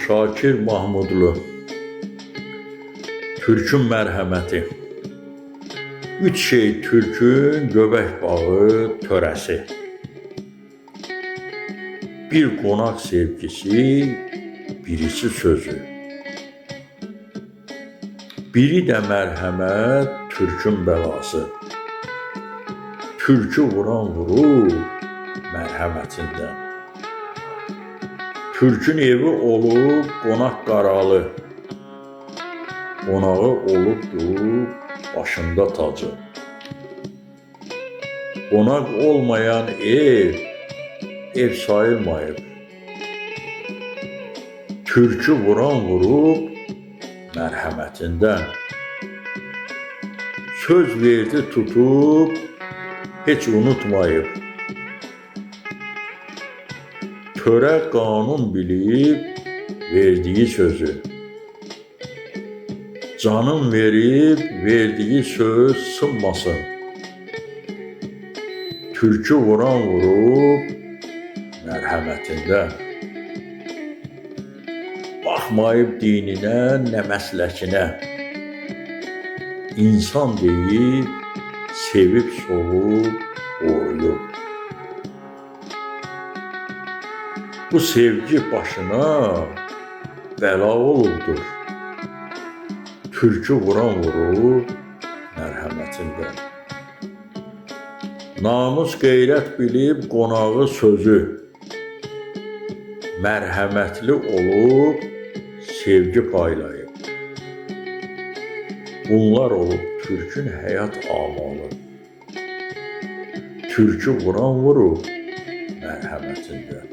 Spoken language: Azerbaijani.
Şakir Mahmudlu, Türkün mərhəməti. Üç şey Türkün göbək bağı törəsi. Bir qonaq sevgisi, birisi sözü. Biri də mərhəmət, Türkün bəlası. Türkü vuran vurur mərhəmətindən. Türkün evi olub qonaq qaralı. Qonağı olubdur başında tacı. Qonaq olmayan ev sayılmayıb. Türkü vuran vurub mərhəmətindən. Söz verdi tutub, heç unutmayıb. Törə qanun bilib verdiyi sözü. Canım verib verdiyi söz sınmasın. Türkü vuran vurub mərhəmətindən. Baxmayıb dininə, nə məsləkinə. İnsan deyib, sevib solub, qoruyub. Bu sevgi başına bəla olubdur. Türkü vuran vurub mərhəmətindən. Namus qeyrət bilib qonağı sözü. Mərhəmətli olub sevgi paylayıb. Bunlar olub Türkün həyat amalı. Türkü vuran vurub mərhəmətindən.